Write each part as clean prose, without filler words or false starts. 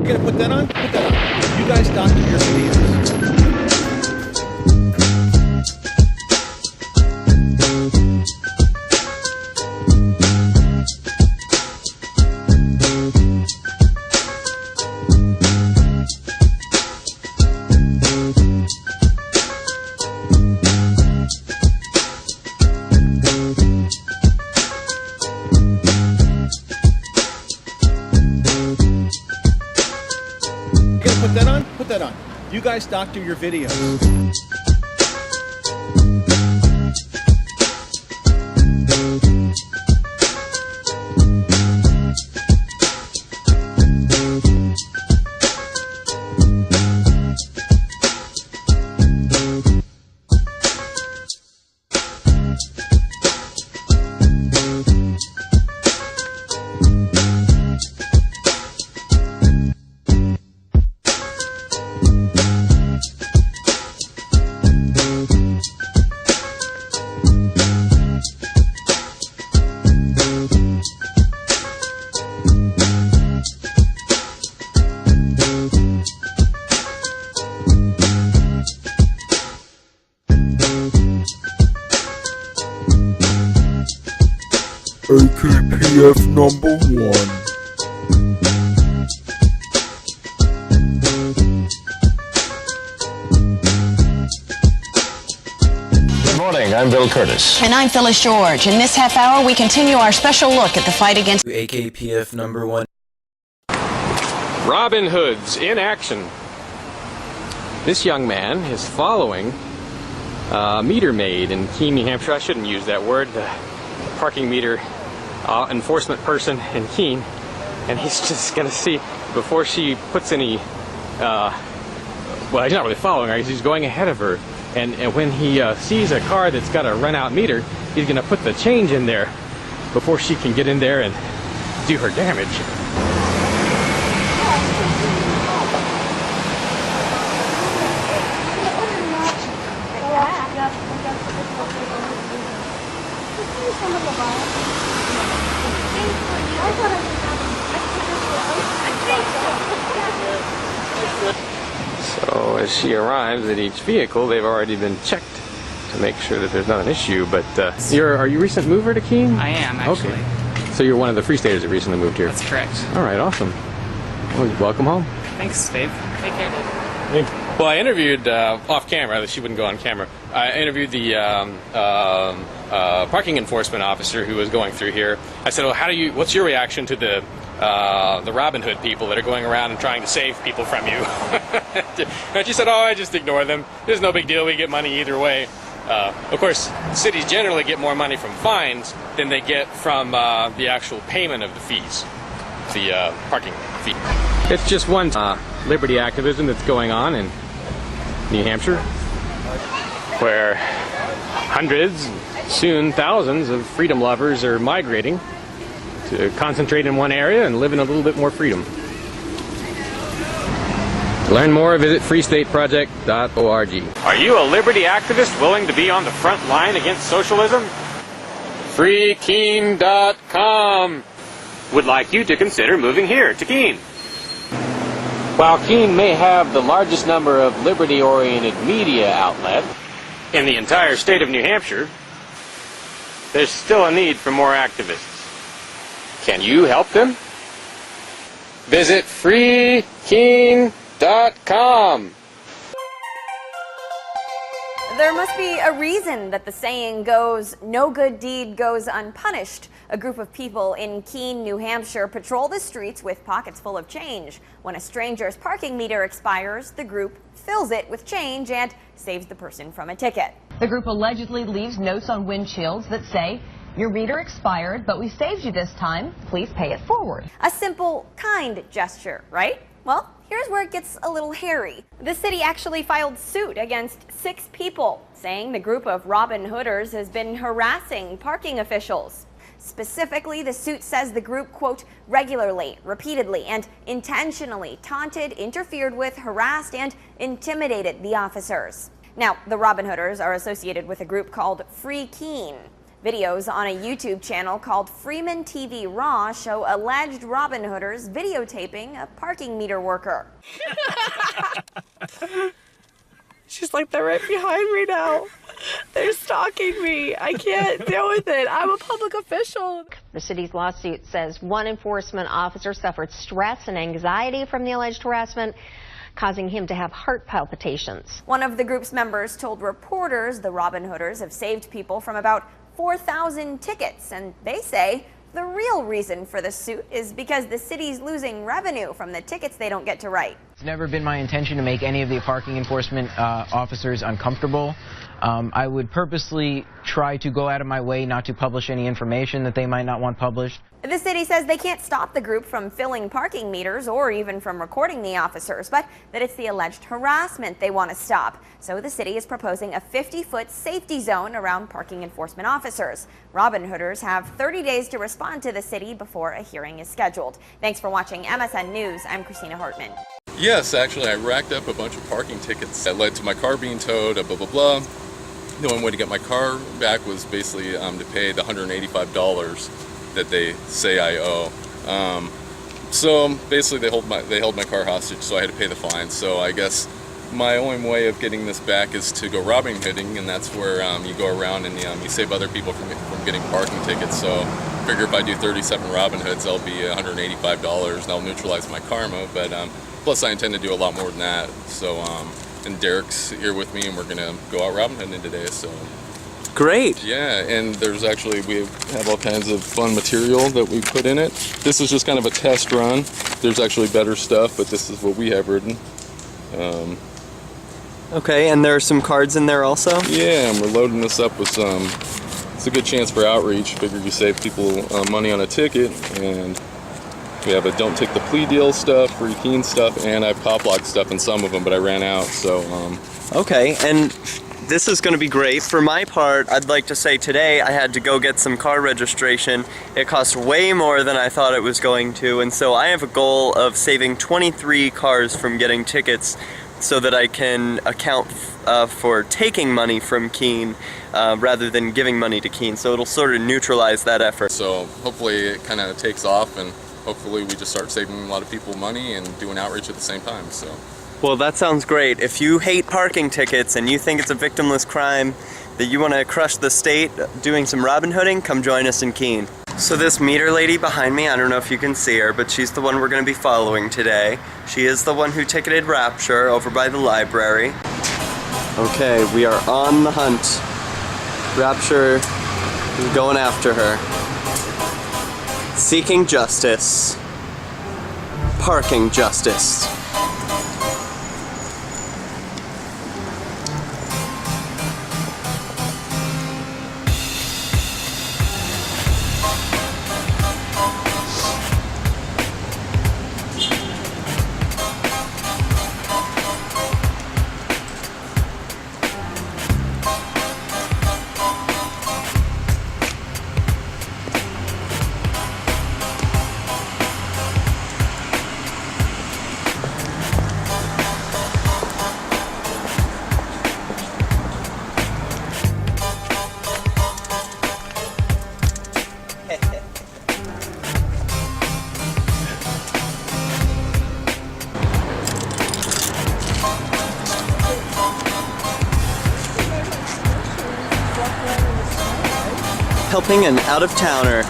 Gonna put that on? Put that on. You guys doctor your videos. Put that on. You guys doctor your videos. AKPF number 1. Good morning, I'm Bill Kurtis. And I'm Phyllis George. In this half hour, we continue our special look at the fight against AKPF number 1. Robin Hoods in action. This young man is following a meter maid in Keene, New Hampshire. I shouldn't use that word. The parking meter enforcement person in Keene, and he's just gonna see before she puts any well, he's not really following her, he's going ahead of her, and when he sees a car that's got a run out meter, he's gonna put the change in there before she can get in there and do her damage. So as she arrives at each vehicle, they've already been checked to make sure that there's not an issue. But are you a recent mover to Keene? I am, actually. Okay. So you're one of the Free Staters that recently moved here? That's correct. All right, awesome. Well, welcome home. Thanks, Dave. Take care, Dave. Well, I interviewed off camera. She wouldn't go on camera. I interviewed the parking enforcement officer who was going through here. I said, "Well, what's your reaction to the Robin Hood people that are going around and trying to save people from you?" And she said, "Oh, I just ignore them. There's no big deal. We get money either way." Of course, cities generally get more money from fines than they get from the actual payment of the fees, the parking fee. It's just one liberty activism that's going on in New Hampshire, where hundreds, soon thousands of freedom lovers are migrating to concentrate in one area and live in a little bit more freedom. To learn more, visit freestateproject.org. Are you a liberty activist willing to be on the front line against socialism? FreeKeene.com would like you to consider moving here to Keene. While Keene may have the largest number of liberty-oriented media outlets in the entire state of New Hampshire, there's still a need for more activists. Can you help them? Visit FreeKeene.com. There must be a reason that the saying goes, "No good deed goes unpunished." A group of people in Keene, New Hampshire patrol the streets with pockets full of change. When a stranger's parking meter expires, the group fills it with change and saves the person from a ticket. The group allegedly leaves notes on windshields that say, "Your meter expired, but we saved you this time. Please pay it forward." A simple, kind gesture, right? Well, here's where it gets a little hairy. The city actually filed suit against 6 people, saying the group of Robin Hooders has been harassing parking officials. Specifically, the suit says the group, quote, regularly, repeatedly, and intentionally taunted, interfered with, harassed, and intimidated the officers. Now, the Robin Hooders are associated with a group called Free Keene. Videos on a YouTube channel called Freeman TV Raw show alleged Robin Hooders videotaping a parking meter worker. She's like, they're right behind me now. They're stalking me. I can't deal with it. I'm a public official. The city's lawsuit says one enforcement officer suffered stress and anxiety from the alleged harassment, causing him to have heart palpitations. One of the group's members told reporters the Robin Hooders have saved people from about 4,000 tickets, and they say the real reason for the suit is because the city's losing revenue from the tickets they don't get to write. It's never been my intention to make any of the parking enforcement officers uncomfortable. I would purposely try to go out of my way not to publish any information that they might not want published. The city says they can't stop the group from filling parking meters or even from recording the officers, but that it's the alleged harassment they want to stop. So the city is proposing a 50-foot safety zone around parking enforcement officers. Robin Hooders have 30 days to respond to the city before a hearing is scheduled. Thanks for watching MSN News. I'm Christina Hartman. Yes, actually, I racked up a bunch of parking tickets that led to my car being towed, blah, blah, blah. The only way to get my car back was basically to pay the $185 that they say I owe. So basically they held my car hostage, so I had to pay the fine. So I guess my only way of getting this back is to go Robin Hooding, and that's where you go around and you save other people from getting parking tickets. So I figure if I do 37 Robin Hoods, that'll be $185, and that'll neutralize my karma. But plus I intend to do a lot more than that. So and Derrick's here with me, and we're gonna go out Robin Hooding today. So great. yeah, and we have all kinds of fun material that we put in it. This is just kind of a test run. There's actually better stuff, but this is what we have written. Okay, and there are some cards in there also? Yeah, and we're loading this up with some. It's a good chance for outreach. Figure you save people money on a ticket, and we have a don't take the plea deal stuff, free Keene stuff, and I have cop lock stuff in some of them, but I ran out, so. Okay, and this is going to be great. For my part, I'd like to say today I had to go get some car registration. It cost way more than I thought it was going to, and so I have a goal of saving 23 cars from getting tickets so that I can account for taking money from Keene rather than giving money to Keene. So it'll sort of neutralize that effort. So hopefully it kind of takes off, and hopefully we just start saving a lot of people money and doing outreach at the same time. So. Well, that sounds great. If you hate parking tickets and you think it's a victimless crime, that you want to crush the state doing some Robin Hooding, come join us in Keene. So this meter lady behind me, I don't know if you can see her, but she's the one we're going to be following today. She is the one who ticketed Repsher over by the library. Okay, we are on the hunt. Repsher is going after her. Seeking justice. Parking justice. Helping an out-of-towner.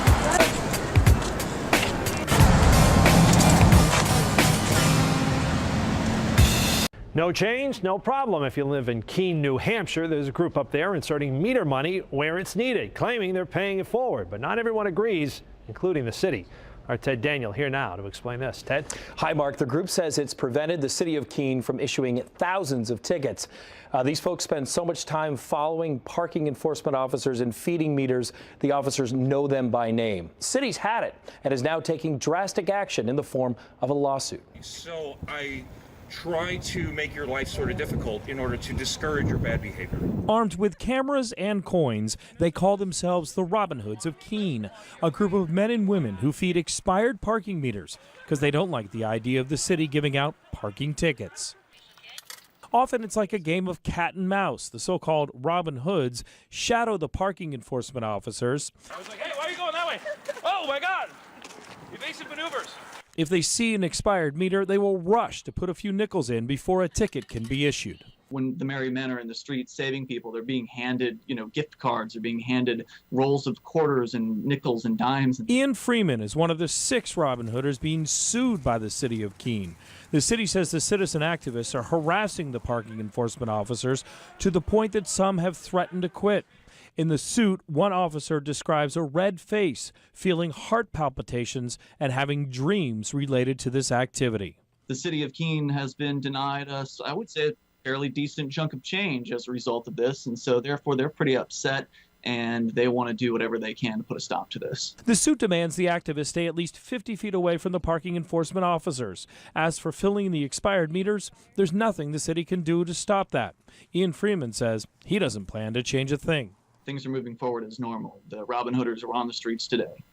No change, no problem. If you live in Keene, New Hampshire, there's a group up there inserting meter money where it's needed, claiming they're paying it forward. But not everyone agrees, including the city. Our Ted Daniel here now to explain this. Ted? Hi, Mark. The group says it's prevented the city of Keene from issuing thousands of tickets. These folks spend so much time following parking enforcement officers and feeding meters, the officers know them by name. City's had it and is now taking drastic action in the form of a lawsuit. So I try to make your life sort of difficult in order to discourage your bad behavior. Armed with cameras and coins, they call themselves the Robin Hoods of Keene, a group of men and women who feed expired parking meters because they don't like the idea of the city giving out parking tickets. Often it's like a game of cat and mouse. The so-called Robin Hoods shadow the parking enforcement officers. I was like, hey, why are you going that way? Oh my God! Evasive maneuvers. If they see an expired meter, they will rush to put a few nickels in before a ticket can be issued. When the merry men are in the streets saving people, they're being handed, gift cards, they're being handed rolls of quarters and nickels and dimes. Ian Freeman is one of the 6 Robin Hooders being sued by the city of Keene. The city says the citizen activists are harassing the parking enforcement officers to the point that some have threatened to quit. In the suit, one officer describes a red face, feeling heart palpitations, and having dreams related to this activity. The city of Keene has been denied us, I would say, a fairly decent chunk of change as a result of this, and so therefore they're pretty upset, and they want to do whatever they can to put a stop to this. The suit demands the activists stay at least 50 feet away from the parking enforcement officers. As for filling the expired meters, there's nothing the city can do to stop that. Ian Freeman says he doesn't plan to change a thing. Things are moving forward as normal. The Robin Hooders are on the streets today.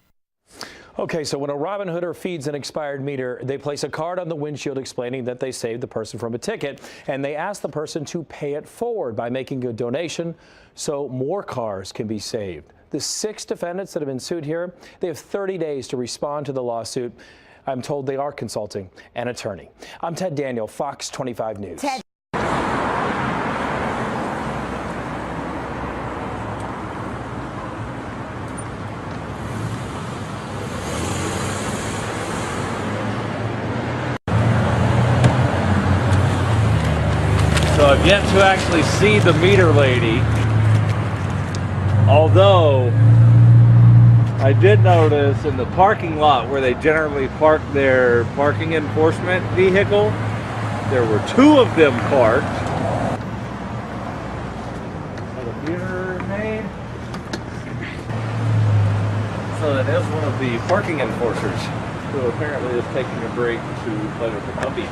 Okay, so when a Robin Hooder feeds an expired meter, they place a card on the windshield explaining that they saved the person from a ticket, and they ask the person to pay it forward by making a donation so more cars can be saved. The 6 defendants that have been sued here, they have 30 days to respond to the lawsuit. I'm told they are consulting an attorney. I'm Ted Daniel, Fox 25 News. Ted. So I've yet to actually see the meter lady, although I did notice in the parking lot where they generally park their parking enforcement vehicle, there were 2 of them parked. A meter made. So that is one of the parking enforcers who apparently is taking a break to play with the puppy.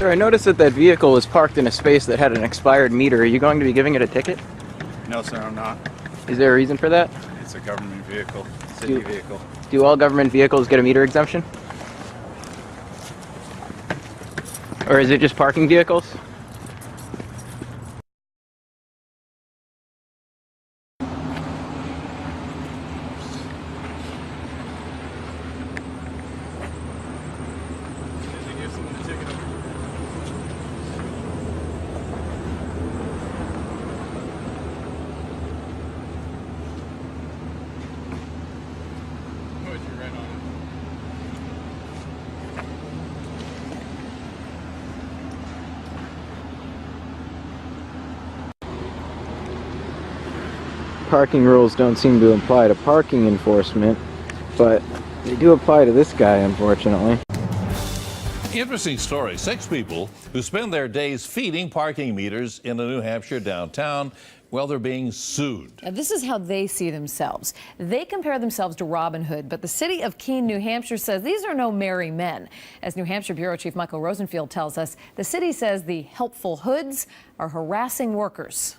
I noticed that vehicle was parked in a space that had an expired meter. Are you going to be giving it a ticket? No, sir, I'm not. Is there a reason for that? It's a government vehicle, city vehicle. Do all government vehicles get a meter exemption? Or is it just parking vehicles? Parking rules don't seem to apply to parking enforcement, but they do apply to this guy, unfortunately. Interesting story. 6 people who spend their days feeding parking meters in a New Hampshire downtown, well, they're being sued. Now, this is how they see themselves. They compare themselves to Robin Hood, but the city of Keene, New Hampshire says these are no merry men. As New Hampshire Bureau Chief Michael Rosenfield tells us, the city says the helpful hoods are harassing workers.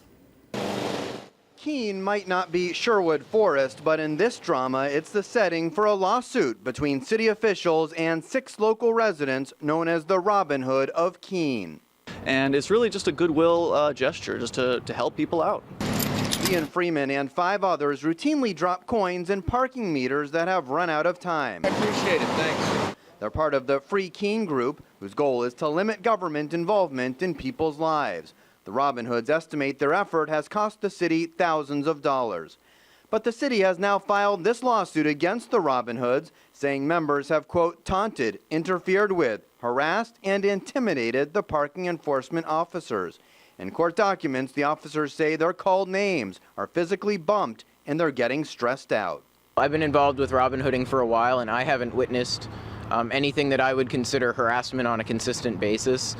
Keene might not be Sherwood Forest, but in this drama, it's the setting for a lawsuit between city officials and 6 local residents known as the Robin Hood of Keene. And it's really just a goodwill gesture, just to help people out. Ian Freeman and 5 others routinely drop coins in parking meters that have run out of time. I appreciate it, thanks. They're part of the Free Keene group, whose goal is to limit government involvement in people's lives. The Robin Hoods estimate their effort has cost the city thousands of dollars. But the city has now filed this lawsuit against the Robin Hoods, saying members have, quote, taunted, interfered with, harassed, and intimidated the parking enforcement officers. In court documents, the officers say they're called names, are physically bumped, and they're getting stressed out. I've been involved with Robin Hooding for a while, and I haven't witnessed anything that I would consider harassment on a consistent basis.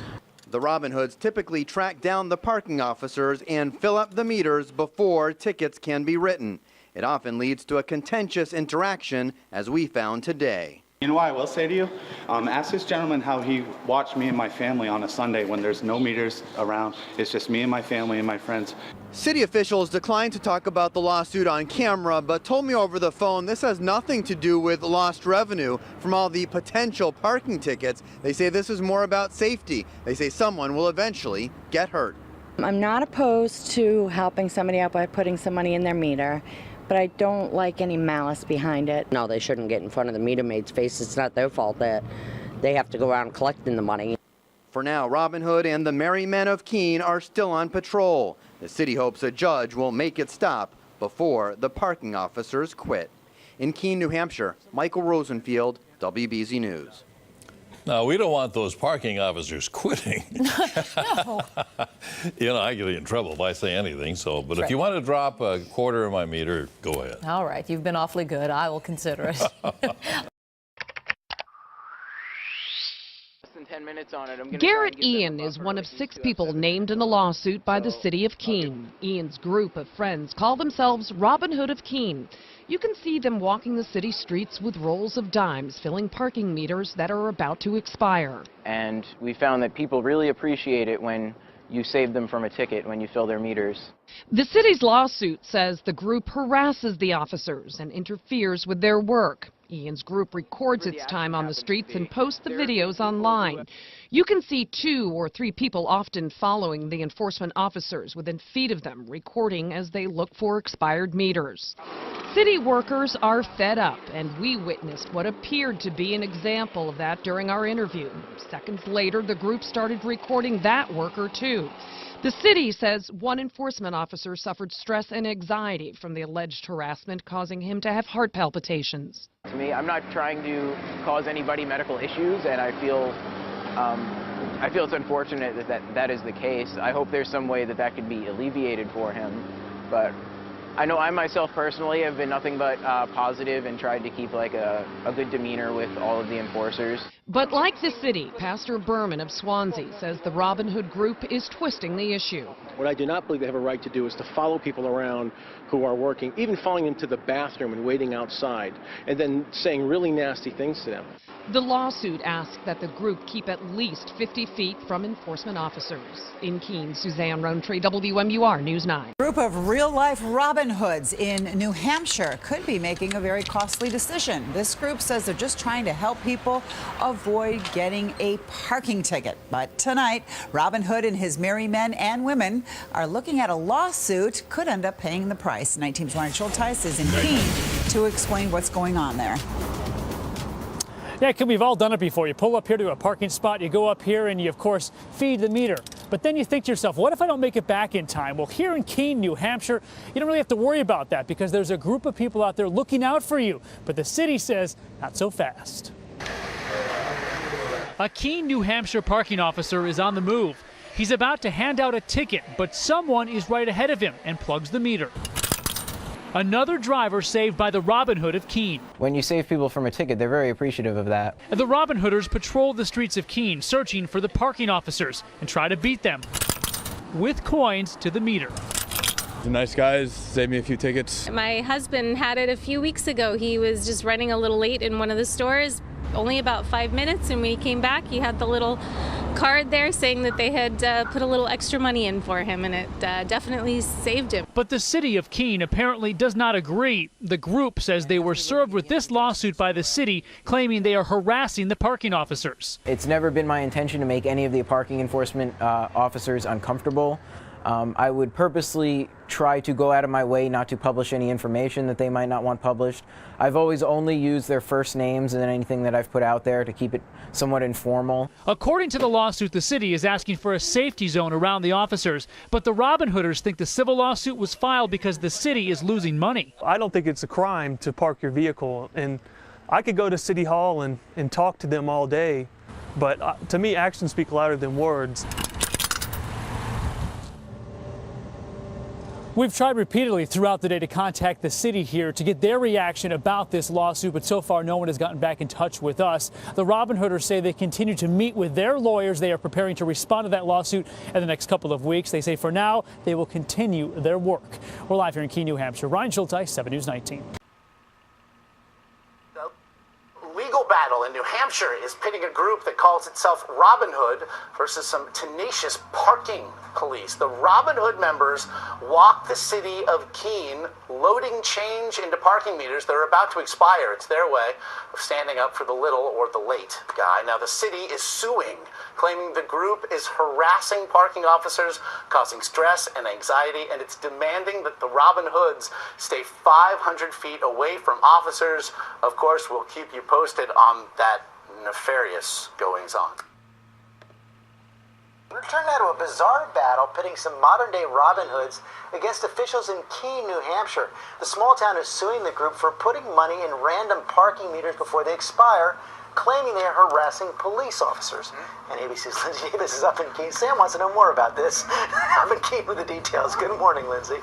The Robin Hoods typically track down the parking officers and fill up the meters before tickets can be written. It often leads to a contentious interaction, as we found today. You know what I will say to you? Ask this gentleman how he watched me and my family on a Sunday when there's no meters around. It's just me and my family and my friends. City officials declined to talk about the lawsuit on camera, but told me over the phone this has nothing to do with lost revenue from all the potential parking tickets. They say this is more about safety. They say someone will eventually get hurt. I'm not opposed to helping somebody out by putting some money in their meter, but I don't like any malice behind it. No, they shouldn't get in front of the meter maid's face. It's not their fault that they have to go around collecting the money. For now, Robin Hood and the Merry Men of Keene are still on patrol. The city hopes a judge will make it stop before the parking officers quit. In Keene, New Hampshire, Michael Rosenfield, WBZ News. Now, we don't want those parking officers quitting. No. You know, I get in trouble if I say anything, so, but Right. if you want to drop a quarter of my meter, go ahead. All right, you've been awfully good. I will consider it. Less than 10 minutes on it. I'm gonna Garrett Ian is one of 6 people named in the lawsuit by the city of Keene. Ian's group of friends call themselves Robin Hood of Keene. You can see them walking the city streets with rolls of dimes filling parking meters that are about to expire. And we found that people really appreciate it when you save them from a ticket when you fill their meters. The city's lawsuit says the group harasses the officers and interferes with their work. Ian's group records its time on the streets and posts the videos online. You can see 2 or 3 people often following the enforcement officers within feet of them, recording as they look for expired meters. City workers are fed up, and we witnessed what appeared to be an example of that during our interview. Seconds later, the group started recording that worker too. The city says one enforcement officer suffered stress and anxiety from the alleged harassment, causing him to have heart palpitations. To me, I'm not trying to cause anybody medical issues, and I feel it's unfortunate that is the case. I hope there's some way that could be alleviated for him, but I know I myself personally have been nothing but positive and tried to keep like a good demeanor with all of the enforcers. But like the city, Pastor Berman of Swansea says the Robin Hood group is twisting the issue. What I do not believe they have a right to do is to follow people around who are working, even following them to the bathroom and waiting outside, and then saying really nasty things to them. The lawsuit asks that the group keep at least 50 feet from enforcement officers. In Keene, Suzanne Rowntree, WMUR News 9. A group of real-life Robin Hoods in New Hampshire could be making a very costly decision. This group says they're just trying to help people avoid getting a parking ticket. But tonight, Robin Hood and his merry men and women are looking at a lawsuit could end up paying the price. 19's Warren Schulteis is in Keene to explain what's going on there. Yeah, we've all done it before. You pull up here to a parking spot, you go up here and you, of course, feed the meter. But then you think to yourself, what if I don't make it back in time? Well, here in Keene, New Hampshire, you don't really have to worry about that because there's a group of people out there looking out for you. But the city says, not so fast. A Keene, New Hampshire parking officer is on the move. He's about to hand out a ticket, but someone is right ahead of him and plugs the meter. Another driver saved by the Robin Hood of Keene. When you save people from a ticket, they're very appreciative of that. The Robin Hooders patrol the streets of Keene, searching for the parking officers and try to beat them with coins to the meter. The nice guys saved me a few tickets. My husband had it a few weeks ago. He was just running a little late in one of the stores, only about 5 minutes, and when he came back, he had the little card there saying that they had put a little extra money in for him, and it definitely saved him. But the city of Keene apparently does not agree. The group says they were served with this lawsuit by the city, claiming they are harassing the parking officers. It's never been my intention to make any of the parking enforcement officers uncomfortable. I would purposely try to go out of my way not to publish any information that they might not want published. I've always only used their first names and anything that I've put out there to keep it somewhat informal. According to the lawsuit, the city is asking for a safety zone around the officers, but the Robin Hooders think the civil lawsuit was filed because the city is losing money. I don't think it's a crime to park your vehicle, and I could go to City Hall and talk to them all day, but to me, actions speak louder than words. We've tried repeatedly throughout the day to contact the city here to get their reaction about this lawsuit, but so far no one has gotten back in touch with us. The Robin Hooders say they continue to meet with their lawyers. They are preparing to respond to that lawsuit in the next couple of weeks. They say for now they will continue their work. We're live here in Keene, New Hampshire. Ryan Schulteis, 7 News 19. Legal battle in New Hampshire is pitting a group that calls itself Robin Hood versus some tenacious parking police. The Robin Hood members walk the city of Keene, loading change into parking meters that are about to expire. It's their way of standing up for the little or the late guy. Now the city is suing, claiming the group is harassing parking officers, causing stress and anxiety, and it's demanding that the Robin Hoods stay 500 feet away from officers. Of course, we'll keep you posted on that nefarious goings-on. We're turning now to a bizarre battle pitting some modern-day Robin Hoods against officials in Keene, New Hampshire. The small town is suing the group for putting money in random parking meters before they expire, claiming they are harassing police officers. And ABC's Lindsay Davis is up in Keene. Sam wants to know more about this. I'm in Keene with the details. Good morning, Lindsay.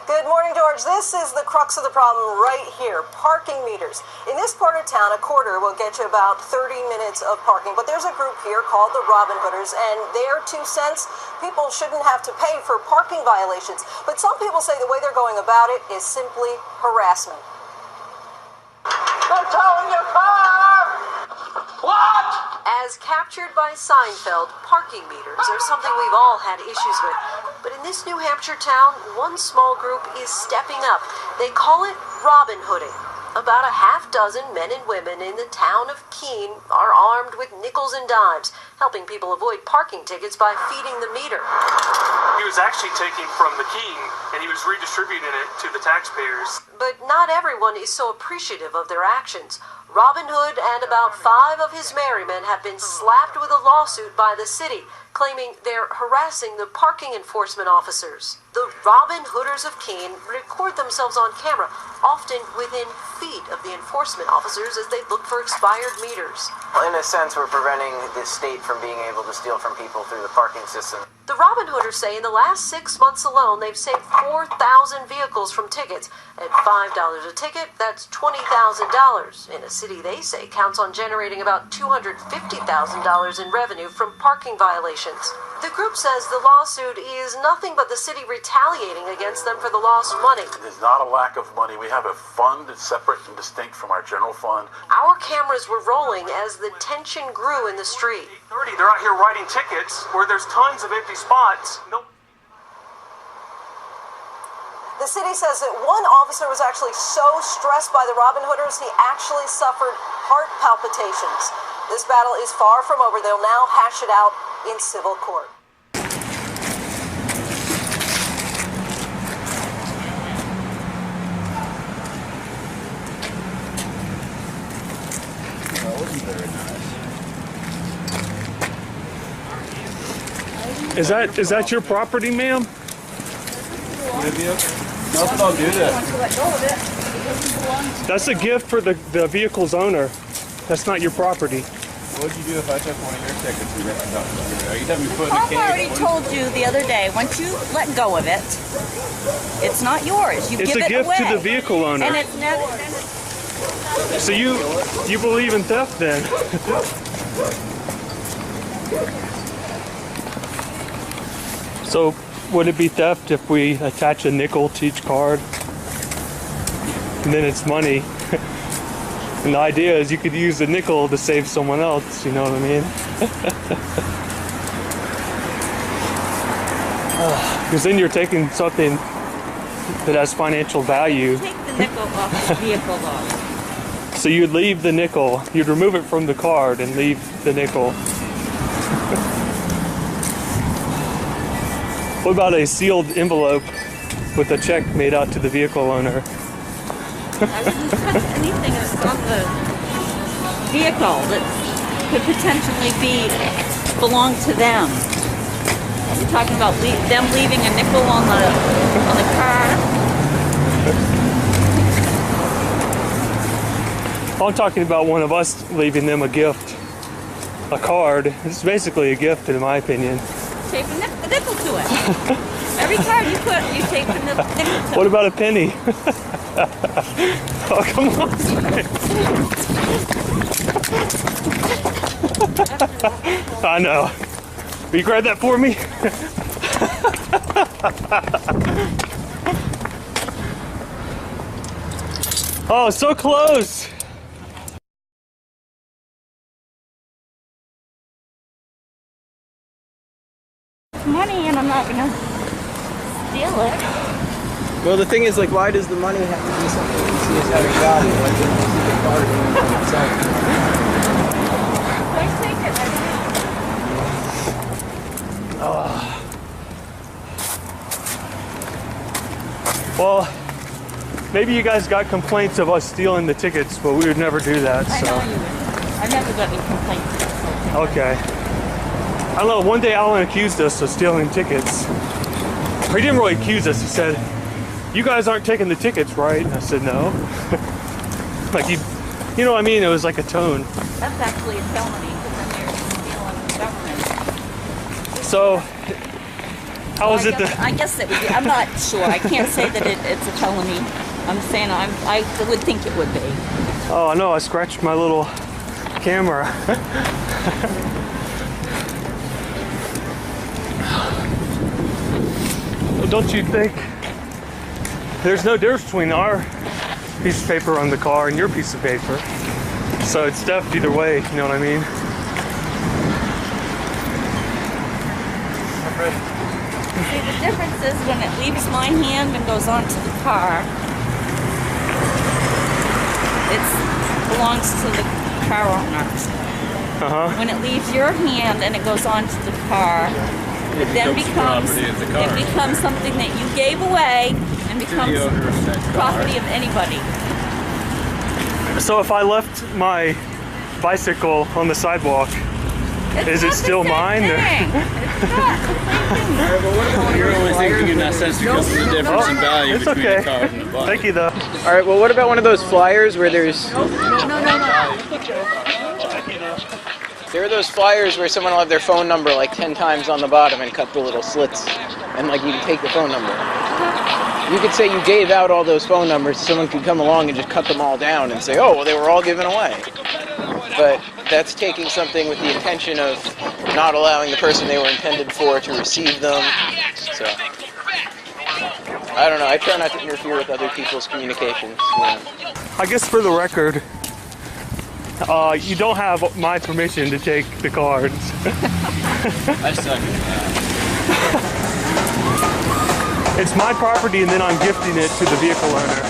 Good morning, George. This is the crux of the problem right here, parking meters. In this part of town, a quarter will get you about 30 minutes of parking. But there's a group here called the Robin Hooders, and their 2 cents, people shouldn't have to pay for parking violations. But some people say the way they're going about it is simply harassment. They're towing your car! What? As captured by Seinfeld, parking meters are something we've all had issues with. But in this New Hampshire town, one small group is stepping up. They call it Robin Hooding. About a half dozen men and women in the town of Keene are armed with nickels and dimes, helping people avoid parking tickets by feeding the meter. He was actually taking from the Keene, and he was redistributing it to the taxpayers. But not everyone is so appreciative of their actions. Robin Hood and about 5 of his merry men have been slapped with a lawsuit by the city, claiming they're harassing the parking enforcement officers. The Robin Hooders of Keene record themselves on camera, often within feet of the enforcement officers as they look for expired meters. In a sense, we're preventing the state from being able to steal from people through the parking system. The Robin Hooders say in the last 6 months alone, they've saved 4,000 vehicles from tickets. At $5 a ticket, that's $20,000 in a city they say counts on generating about $250,000 in revenue from parking violations. The group says the lawsuit is nothing but the city retaliating against them for the lost money. There's not a lack of money. We have a fund that's separate and distinct from our general fund. Our cameras were rolling as the tension grew in the street. They're out here writing tickets where there's tons of empty spots. The city says that one officer was actually so stressed by the Robin Hooders, he actually suffered heart palpitations. This battle is far from over. They'll now hash it out in civil court. That wasn't very nice. Is that your property, ma'am? Nothing, I'll do that. That's a gift for the vehicle's owner. That's not your property. What would you do if I took one of your tickets and ripped it up? Are you having me put in a I've cage? already told you the other day, once you let go of it, it's not yours. You It's give a it gift away. to the vehicle owner. And it's never. So you believe in theft then? So would it be theft if we attach a nickel to each card? And then it's money. And the idea is you could use the nickel to save someone else, you know what I mean? Because then you're taking something that has financial value. Take the nickel off the vehicle though. So you'd leave the nickel, you'd remove it from the card and leave the nickel. What about a sealed envelope with a check made out to the vehicle owner? I wouldn't touch anything that's on the vehicle that could potentially belong to them. You're talking about them leaving a nickel on the car? I'm talking about one of us leaving them a gift, a card. It's basically a gift in my opinion. Tape the nickel to it. Every card you put, you tape the nickel to it. What about a penny? Oh, come on. I know. Will you grab that for me? Oh, so close. Money, and I'm not gonna steal it. Well, the thing is, like, why does the money have to be something you see as having value? Like, when you see the card and itself. Why take it? Well, maybe you guys got complaints of us stealing the tickets, but we would never do that. I know you would. I never got any complaints. Okay. I don't know, one day Alan accused us of stealing tickets. Or he didn't really accuse us, he said, "You guys aren't taking the tickets, right?" And I said, "No." Like, you know what I mean? It was like a tone. That's actually a felony, because then you're stealing the government. So, how is it that... I guess it would be, I'm not sure. I can't say that it's a felony. I'm saying I would think it would be. Oh, no, I scratched my little camera. Don't you think there's no difference between our piece of paper on the car and your piece of paper? So it's theft either way, you know what I mean? See, the difference is when it leaves my hand and goes onto the car, it belongs to the car owner. When it leaves your hand and it goes onto the car, it then becomes something that you gave away and becomes property of anybody. So if I left my bicycle on the sidewalk, is it still mine? It's not. You're only thinking in that sense because of the difference in value between the car and the bike. Thank you, though. All right, well, what about one of those flyers where there's... No. There are those flyers where someone will have their phone number like 10 times on the bottom and cut the little slits, and like you can take the phone number. You could say you gave out all those phone numbers, someone could come along and just cut them all down and say, oh, well, they were all given away. But that's taking something with the intention of not allowing the person they were intended for to receive them. So, I don't know, I try not to interfere with other people's communications. Yeah. I guess for the record, you don't have my permission to take the cards. I second that. It's my property and then I'm gifting it to the vehicle owner.